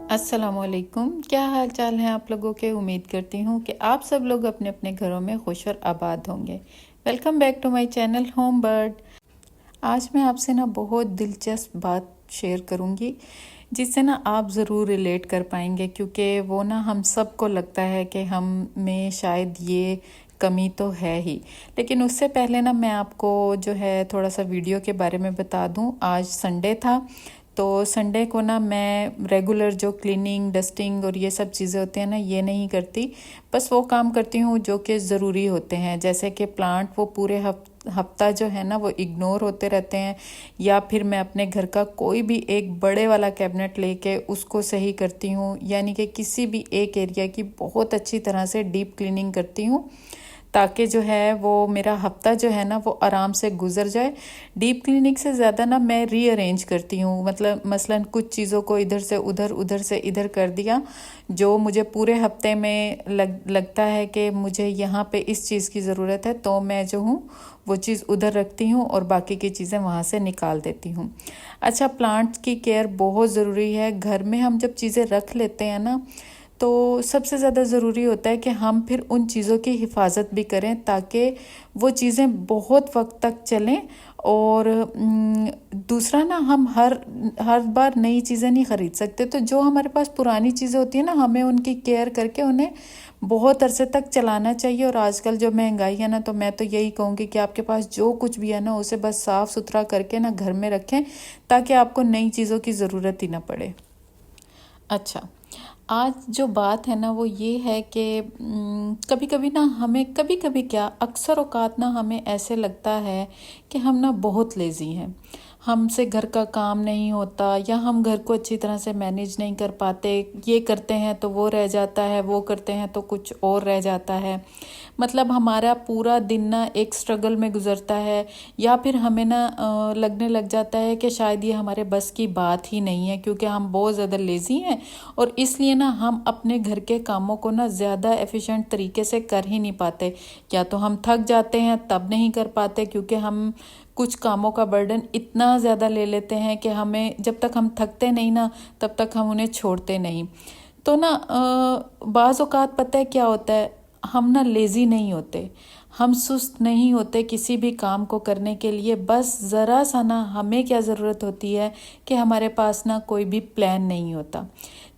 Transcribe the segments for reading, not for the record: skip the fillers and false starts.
السلام علیکم، کیا حال چال ہیں آپ لوگوں کے؟ امید کرتی ہوں کہ آپ سب لوگ اپنے اپنے گھروں میں خوش اور آباد ہوں گے۔ Welcome back to my channel home bird. آج میں آپ سے بہت دلچسپ بات شیئر کروں گی جس سے آپ ضرور ریلیٹ کر پائیں گے، کیونکہ وہ ہم سب کو لگتا ہے کہ ہم میں شاید یہ کمی تو ہے ہی۔ لیکن اس سے پہلے میں آپ کو جو ہے تھوڑا سا ویڈیو کے بارے میں بتا دوں۔ آج سنڈے تھا، تو سنڈے کو میں ریگولر جو کلیننگ، ڈسٹنگ اور یہ سب چیزیں ہوتی ہیں یہ نہیں کرتی، بس وہ کام کرتی ہوں جو کہ ضروری ہوتے ہیں، جیسے کہ پلانٹ وہ پورے ہفتہ جو ہے وہ اگنور ہوتے رہتے ہیں، یا پھر میں اپنے گھر کا کوئی بھی ایک بڑے والا کیبنٹ لے کے اس کو صحیح کرتی ہوں، یعنی کہ کسی بھی ایک ایریا کی بہت اچھی طرح سے ڈیپ کلیننگ کرتی ہوں، تاکہ جو ہے وہ میرا ہفتہ جو ہے وہ آرام سے گزر جائے۔ ڈیپ کلیننگ سے زیادہ میں ری ارینج کرتی ہوں، مطلب مثلا کچھ چیزوں کو ادھر سے ادھر، ادھر سے ادھر کر دیا، جو مجھے پورے ہفتے میں لگتا ہے کہ مجھے یہاں پہ اس چیز کی ضرورت ہے، تو میں جو ہوں وہ چیز ادھر رکھتی ہوں اور باقی کی چیزیں وہاں سے نکال دیتی ہوں۔ اچھا، پلانٹ کی کیئر بہت ضروری ہے۔ گھر میں ہم جب چیزیں رکھ لیتے ہیں تو سب سے زیادہ ضروری ہوتا ہے کہ ہم پھر ان چیزوں کی حفاظت بھی کریں، تاکہ وہ چیزیں بہت وقت تک چلیں۔ اور دوسرا ہم ہر بار نئی چیزیں نہیں خرید سکتے، تو جو ہمارے پاس پرانی چیزیں ہوتی ہیں ہمیں ان کی کیئر کر کے انہیں بہت عرصے تک چلانا چاہیے۔ اور آج کل جو مہنگائی ہے تو میں تو یہی کہوں گی کہ آپ کے پاس جو کچھ بھی ہے اسے بس صاف ستھرا کر کے گھر میں رکھیں، تاکہ آپ کو نئی چیزوں کی ضرورت ہی نہ پڑے۔ اچھا، آج جو بات ہے وہ یہ ہے کہ کبھی کبھی ہمیں کیا اکثر اوقات ہمیں ایسے لگتا ہے کہ ہم بہت لیزی ہیں، ہم سے گھر کا کام نہیں ہوتا، یا ہم گھر کو اچھی طرح سے مینیج نہیں کر پاتے، یہ کرتے ہیں تو وہ رہ جاتا ہے، وہ کرتے ہیں تو کچھ اور رہ جاتا ہے۔ مطلب ہمارا پورا دن ایک سٹرگل میں گزرتا ہے، یا پھر ہمیں لگنے لگ جاتا ہے کہ شاید یہ ہمارے بس کی بات ہی نہیں ہے، کیونکہ ہم بہت زیادہ لیزی ہیں، اور اس لیے ہم اپنے گھر کے کاموں کو زیادہ ایفیشینٹ طریقے سے کر ہی نہیں پاتے۔ یا تو ہم تھک جاتے ہیں تب نہیں کر پاتے، کیونکہ ہم کچھ کاموں کا برڈن اتنا زیادہ لے لیتے ہیں کہ ہمیں جب تک ہم تھکتے نہیں تب تک ہم انہیں چھوڑتے نہیں۔ تو بعض اوقات پتہ ہے کیا ہوتا ہے، ہم لیزی نہیں ہوتے، ہم سست نہیں ہوتے کسی بھی کام کو کرنے کے لیے، بس ذرا سا ہمیں کیا ضرورت ہوتی ہے کہ ہمارے پاس کوئی بھی پلان نہیں ہوتا۔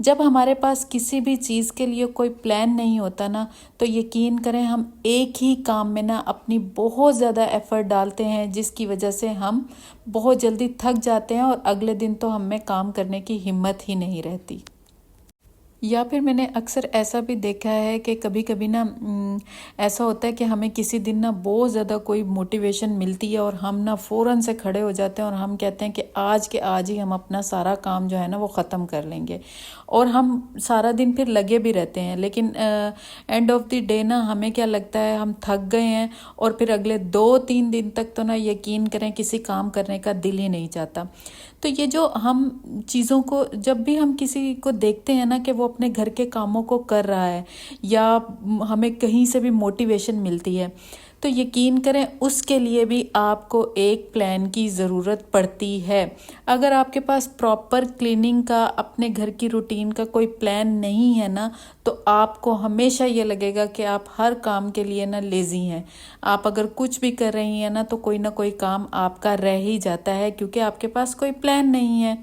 جب ہمارے پاس کسی بھی چیز کے لیے کوئی پلان نہیں ہوتا تو یقین کریں ہم ایک ہی کام میں اپنی بہت زیادہ ایفرٹ ڈالتے ہیں، جس کی وجہ سے ہم بہت جلدی تھک جاتے ہیں، اور اگلے دن تو ہم میں کام کرنے کی ہمت ہی نہیں رہتی۔ یا پھر میں نے اکثر ایسا بھی دیکھا ہے کہ کبھی ایسا ہوتا ہے کہ ہمیں کسی دن بہت زیادہ کوئی موٹیویشن ملتی ہے، اور ہم فوراً سے کھڑے ہو جاتے ہیں، اور ہم کہتے ہیں کہ آج کے آج ہی ہم اپنا سارا کام جو ہے وہ ختم کر لیں گے، اور ہم سارا دن پھر لگے بھی رہتے ہیں، لیکن اینڈ آف دی ڈے ہمیں کیا لگتا ہے، ہم تھک گئے ہیں، اور پھر اگلے 2-3 دن تک تو یقین کریں کسی کام کرنے کا دل ہی نہیں چاہتا۔ تو یہ جو ہم چیزوں کو، جب بھی ہم کسی کو دیکھتے ہیں کہ وہ اپنے گھر کے کاموں کو کر رہا ہے، یا ہمیں کہیں سے بھی موٹیویشن ملتی ہے، تو یقین کریں اس کے لیے بھی آپ کو ایک پلان کی ضرورت پڑتی ہے۔ اگر آپ کے پاس پراپر کلیننگ کا، اپنے گھر کی روٹین کا کوئی پلان نہیں ہے تو آپ کو ہمیشہ یہ لگے گا کہ آپ ہر کام کے لیے لیزی ہیں۔ آپ اگر کچھ بھی کر رہی ہیں تو کوئی نہ کوئی کام آپ کا رہ ہی جاتا ہے، کیونکہ آپ کے پاس کوئی پلان نہیں ہے۔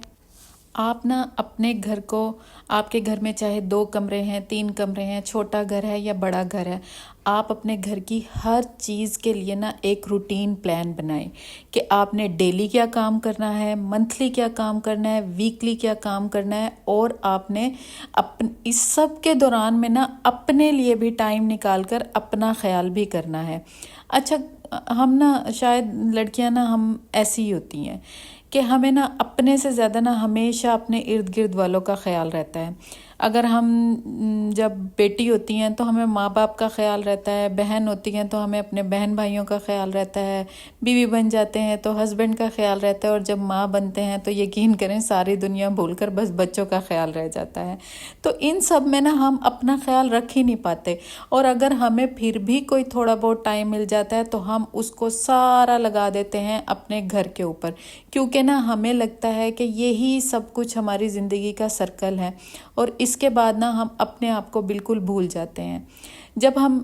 آپ اپنے گھر کو، آپ کے گھر میں چاہے 2 کمرے ہیں، 3 کمرے ہیں، چھوٹا گھر ہے یا بڑا گھر ہے، آپ اپنے گھر کی ہر چیز کے لیے ایک روٹین پلان بنائیں کہ آپ نے ڈیلی کیا کام کرنا ہے، منتھلی کیا کام کرنا ہے، ویکلی کیا کام کرنا ہے، اور آپ نے اس سب کے دوران میں اپنے لیے بھی ٹائم نکال کر اپنا خیال بھی کرنا ہے۔ اچھا، ہم شاید لڑکیاں ہم ایسی ہی ہوتی ہیں کہ ہمیں اپنے سے زیادہ ہمیشہ اپنے ارد گرد والوں کا خیال رہتا ہے۔ اگر ہم جب بیٹی ہوتی ہیں تو ہمیں ماں باپ کا خیال رہتا ہے، بہن ہوتی ہیں تو ہمیں اپنے بہن بھائیوں کا خیال رہتا ہے، بیوی بن جاتے ہیں تو ہسبینڈ کا خیال رہتا ہے، اور جب ماں بنتے ہیں تو یقین کریں ساری دنیا بھول کر بس بچوں کا خیال رہ جاتا ہے۔ تو ان سب میں نا ہم اپنا خیال رکھ ہی نہیں پاتے، اور اگر ہمیں پھر بھی کوئی تھوڑا بہت ٹائم مل جاتا ہے تو ہم اس کو سارا لگا دیتے ہیں اپنے گھر کے اوپر، کیونکہ نا ہمیں لگتا ہے کہ یہی سب کچھ ہماری زندگی کا سرکل ہے، اور اس کے بعد نا ہم اپنے آپ کو بالکل بھول جاتے ہیں۔ جب ہم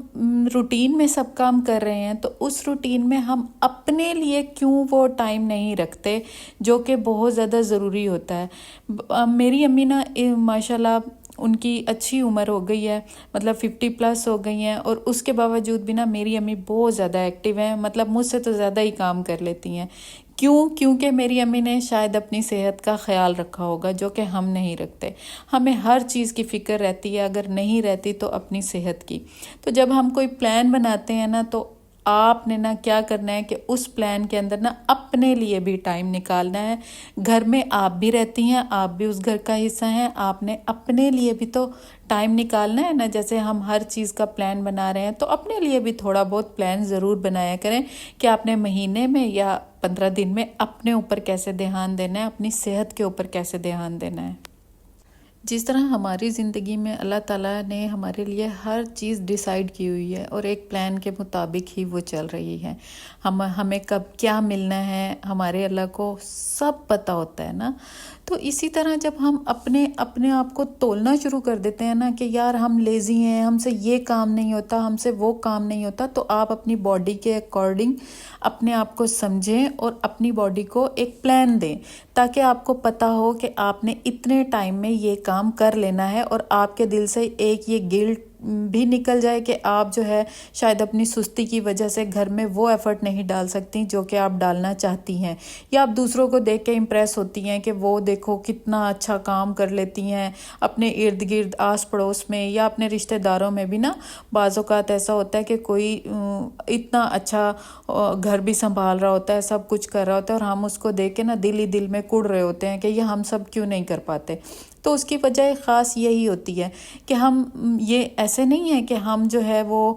روٹین میں سب کام کر رہے ہیں تو اس روٹین میں ہم اپنے لیے کیوں وہ ٹائم نہیں رکھتے جو کہ بہت زیادہ ضروری ہوتا ہے۔ میری امی نا ماشاءاللہ ان کی اچھی عمر ہو گئی ہے، مطلب 50+ ہو گئی ہیں، اور اس کے باوجود بھی نا میری امی بہت زیادہ ایکٹیو ہیں، مطلب مجھ سے تو زیادہ ہی کام کر لیتی ہیں۔ کیونکہ میری امی نے شاید اپنی صحت کا خیال رکھا ہوگا جو کہ ہم نہیں رکھتے۔ ہمیں ہر چیز کی فکر رہتی ہے، اگر نہیں رہتی تو اپنی صحت کی۔ تو جب ہم کوئی پلان بناتے ہیں نا تو آپ نے نا کیا کرنا ہے کہ اس پلان کے اندر نا اپنے لیے بھی ٹائم نکالنا ہے۔ گھر میں آپ بھی رہتی ہیں، آپ بھی اس گھر کا حصہ ہیں، آپ نے اپنے لیے بھی تو ٹائم نکالنا ہے نا۔ جیسے ہم ہر چیز کا پلان بنا رہے ہیں تو اپنے لیے بھی تھوڑا بہت پلان ضرور بنایا کریں کہ آپ نے مہینے میں یا 15 دن میں اپنے اوپر کیسے دھیان دینا ہے، اپنی صحت کے اوپر کیسے دھیان دینا ہے۔ جس طرح ہماری زندگی میں اللہ تعالیٰ نے ہمارے لیے ہر چیز ڈیسائیڈ کی ہوئی ہے اور ایک پلان کے مطابق ہی وہ چل رہی ہے، ہمیں کب کیا ملنا ہے ہمارے اللہ کو سب پتہ ہوتا ہے نا۔ تو اسی طرح جب ہم اپنے آپ کو تولنا شروع کر دیتے ہیں نا کہ یار ہم لیزی ہیں، ہم سے یہ کام نہیں ہوتا، ہم سے وہ کام نہیں ہوتا، تو آپ اپنی باڈی کے اکارڈنگ اپنے آپ کو سمجھیں اور اپنی باڈی کو ایک پلان دیں، تاکہ آپ کو پتہ ہو کہ آپ نے اتنے ٹائم میں یہ کام کر لینا ہے، اور آپ کے دل سے ایک یہ گلٹ بھی نکل جائے کہ آپ جو ہے شاید اپنی سستی کی وجہ سے گھر میں وہ ایفرٹ نہیں ڈال سکتی جو کہ آپ ڈالنا چاہتی ہیں، یا آپ دوسروں کو دیکھ کے امپریس ہوتی ہیں کہ وہ دیکھو کتنا اچھا کام کر لیتی ہیں اپنے ارد گرد آس پڑوس میں یا اپنے رشتہ داروں میں بھی نا۔ بعض اوقات ایسا ہوتا ہے کہ کوئی اتنا اچھا گھر بھی سنبھال رہا ہوتا ہے، سب کچھ کر رہا ہوتا ہے، اور ہم اس کو دیکھ کے نا دل ہی دل میں کڑ رہے ہوتے ہیں کہ یہ ہم سب کیوں نہیں کر پاتے۔ تو اس کی وجہ خاص یہی ہوتی ہے کہ ہم یہ ایسے نہیں ہے کہ ہم جو ہے وہ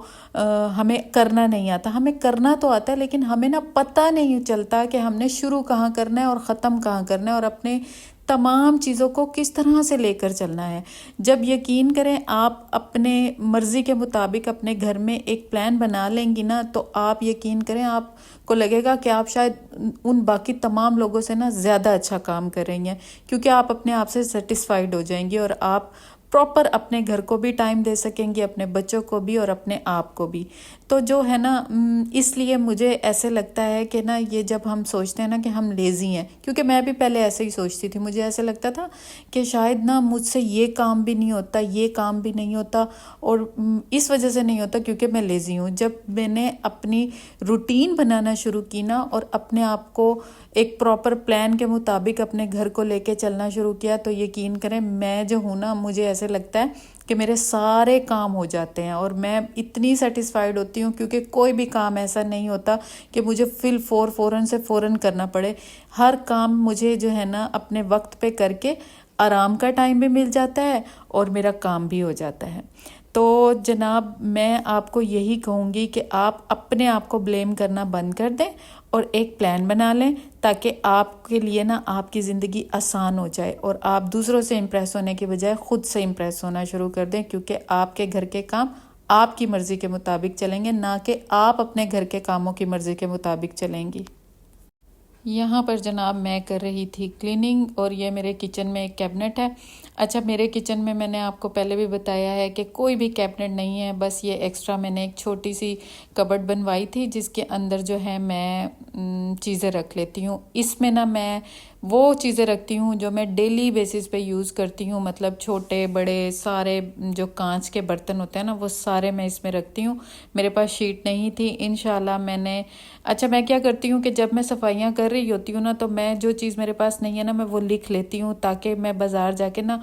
ہمیں کرنا نہیں آتا، ہمیں کرنا تو آتا ہے، لیکن ہمیں نا پتہ نہیں چلتا کہ ہم نے شروع کہاں کرنا ہے اور ختم کہاں کرنا ہے، اور اپنے تمام چیزوں کو کس طرح سے لے کر چلنا ہے۔ جب یقین کریں آپ اپنے مرضی کے مطابق اپنے گھر میں ایک پلان بنا لیں گی نا، تو آپ یقین کریں آپ کو لگے گا کہ آپ شاید ان باقی تمام لوگوں سے نا زیادہ اچھا کام کر رہی ہیں، کیونکہ آپ اپنے آپ سے سیٹسفائیڈ ہو جائیں گی، اور آپ پراپر اپنے گھر کو بھی ٹائم دے سکیں گے، اپنے بچوں کو بھی اور اپنے آپ کو بھی۔ تو جو ہے نا اس لیے مجھے ایسے لگتا ہے کہ نا یہ جب ہم سوچتے ہیں نا کہ ہم لیزی ہیں، کیونکہ میں بھی پہلے ایسے ہی سوچتی تھی، مجھے ایسے لگتا تھا کہ شاید نا مجھ سے یہ کام بھی نہیں ہوتا، یہ کام بھی نہیں ہوتا، اور اس وجہ سے نہیں ہوتا کیونکہ میں لیزی ہوں۔ جب میں نے اپنی روٹین بنانا شروع کی نا اور اپنے آپ کو ایک پراپر پلان کے مطابق اپنے گھر کو لے کے چلنا شروع کیا، تو یقین کریں میں جو ہوں نا مجھے ایسے لگتا ہے کہ میرے سارے کام ہو جاتے ہیں، اور میں اتنی سیٹسفائیڈ ہوتی ہوں، کیونکہ کوئی بھی کام ایسا نہیں ہوتا کہ مجھے فوراً کرنا پڑے۔ ہر کام مجھے جو ہے نا اپنے وقت پہ کر کے آرام کا ٹائم بھی مل جاتا ہے اور میرا کام بھی ہو جاتا ہے۔ تو جناب میں آپ کو یہی کہوں گی کہ آپ اپنے آپ کو بلیم کرنا بند کر دیں اور ایک پلان بنا لیں، تاکہ آپ کے لیے نا آپ کی زندگی آسان ہو جائے، اور آپ دوسروں سے امپریس ہونے کے بجائے خود سے امپریس ہونا شروع کر دیں، کیونکہ آپ کے گھر کے کام آپ کی مرضی کے مطابق چلیں گے، نہ کہ آپ اپنے گھر کے کاموں کی مرضی کے مطابق چلیں گی۔ یہاں پر جناب میں کر رہی تھی کلیننگ، اور یہ میرے کچن میں ایک کیبنٹ ہے۔ اچھا میرے کچن میں نے آپ کو پہلے بھی بتایا ہے کہ کوئی بھی کیبنٹ نہیں ہے، بس یہ ایکسٹرا میں نے ایک چھوٹی سی کبڈ بنوائی تھی جس کے اندر جو ہے میں چیزیں رکھ لیتی ہوں۔ اس میں نا میں وہ چیزیں رکھتی ہوں جو میں ڈیلی بیسس پہ یوز کرتی ہوں، مطلب چھوٹے بڑے سارے جو کانچ کے برتن ہوتے ہیں نا وہ سارے میں اس میں رکھتی ہوں۔ میرے پاس شیٹ نہیں تھی، انشاءاللہ میں کیا کرتی ہوں کہ جب میں صفائیاں کر رہی ہوتی ہوں نا تو میں جو چیز میرے پاس نہیں ہے نا میں وہ لکھ لیتی ہوں، تاکہ میں بازار جا کے نا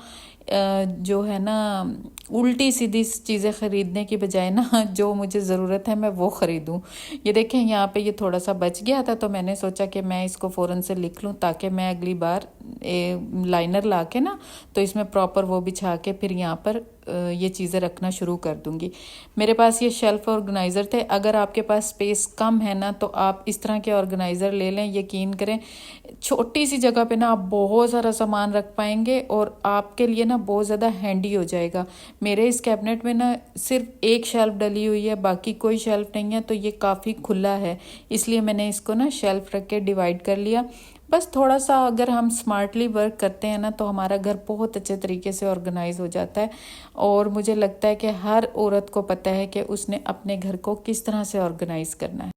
جو ہے نا الٹی سیدھی چیزیں خریدنے کی بجائے نا جو مجھے ضرورت ہے میں وہ خریدوں۔ یہ دیکھیں یہاں پہ یہ تھوڑا سا بچ گیا تھا تو میں نے سوچا کہ میں اس کو فوراً سے لکھ لوں تاکہ میں اگلی بار لائنر لا کے نا تو اس میں پراپر وہ بچھا کے پھر یہاں پر یہ چیزیں رکھنا شروع کر دوں گی۔ میرے پاس یہ شیلف آرگنائزر تھے، اگر آپ کے پاس سپیس کم ہے نا تو آپ اس طرح کے آرگنائزر لے لیں، یقین کریں چھوٹی سی جگہ پہ نا آپ بہت سارا سامان رکھ پائیں گے اور آپ کے لیے نا بہت زیادہ ہینڈی ہو جائے گا۔ میرے اس کیبنٹ میں نا صرف ایک شیلف ڈلی ہوئی ہے، باقی کوئی شیلف نہیں ہے، تو یہ کافی کھلا ہے، اس لیے میں نے اس کو نا شیلف رکھ کے ڈیوائیڈ کر لیا۔ بس تھوڑا سا اگر ہم سمارٹلی ورک کرتے ہیں نا تو ہمارا گھر بہت اچھے طریقے سے آرگنائز ہو جاتا ہے، اور مجھے لگتا ہے کہ ہر عورت کو پتہ ہے کہ اس نے اپنے گھر کو کس طرح سے آرگنائز کرنا ہے۔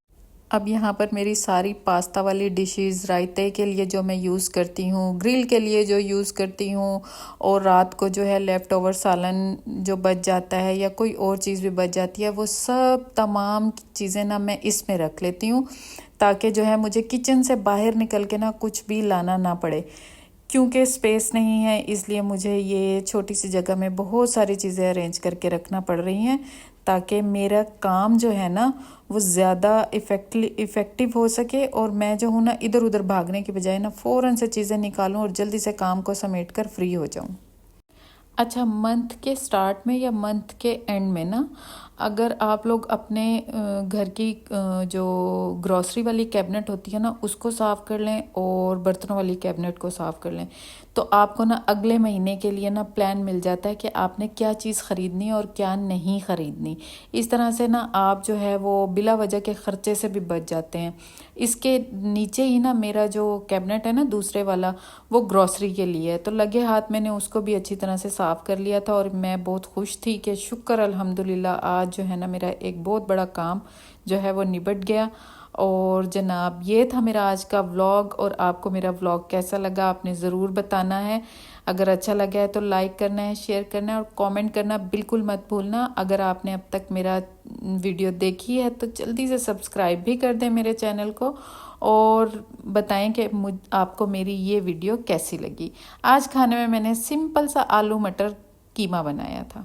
اب یہاں پر میری ساری پاستا والی ڈشز، رائتے کے لیے جو میں یوز کرتی ہوں، گرل کے لیے جو یوز کرتی ہوں، اور رات کو جو ہے لیفٹ اوور سالن جو بچ جاتا ہے یا کوئی اور چیز بھی بچ جاتی ہے، وہ سب تمام چیزیں نا میں اس میں رکھ لیتی ہوں تاکہ جو ہے مجھے کچن سے باہر نکل کے نا کچھ بھی لانا نہ پڑے، کیونکہ سپیس نہیں ہے اس لیے مجھے یہ چھوٹی سی جگہ میں بہت ساری چیزیں ارینج کر کے رکھنا پڑ رہی ہیں تاکہ میرا کام جو ہے نا وہ زیادہ افیکٹو ہو سکے، اور میں جو ہوں نا ادھر ادھر بھاگنے کی بجائے نا فوراً سے چیزیں نکالوں اور جلدی سے کام کو سمیٹ کر فری ہو جاؤں۔ اچھا، منتھ کے سٹارٹ میں یا منتھ کے اینڈ میں نا اگر آپ لوگ اپنے گھر کی جو گروسری والی کیبنٹ ہوتی ہے نا اس کو صاف کر لیں اور برتنوں والی کیبنٹ کو صاف کر لیں تو آپ کو نا اگلے مہینے کے لیے نا پلان مل جاتا ہے کہ آپ نے کیا چیز خریدنی اور کیا نہیں خریدنی۔ اس طرح سے نا آپ جو ہے وہ بلا وجہ کے خرچے سے بھی بچ جاتے ہیں۔ اس کے نیچے ہی نا میرا جو کیبنٹ ہے نا دوسرے والا وہ گروسری کے لیے ہے، تو لگے ہاتھ میں نے اس کو بھی اچھی طرح سے صاف کر لیا تھا، اور میں بہت خوش تھی کہ شکر الحمدللہ آج جو ہے نا میرا ایک بہت بڑا کام جو ہے وہ نبٹ گیا۔ اور جناب یہ تھا میرا آج کا ولاگ، اور آپ کو میرا ولاگ کیسا لگا آپ نے ضرور بتانا ہے۔ اگر اچھا لگا ہے تو لائک کرنا ہے، شیئر کرنا ہے، اور کامنٹ کرنا بالکل مت بھولنا۔ اگر آپ نے اب تک میرا ویڈیو دیکھی ہے تو جلدی سے سبسکرائب بھی کر دیں میرے چینل کو، اور بتائیں کہ آپ کو میری یہ ویڈیو کیسی لگی۔ آج کھانے میں نے سمپل سا آلو مٹر قیمہ بنایا تھا۔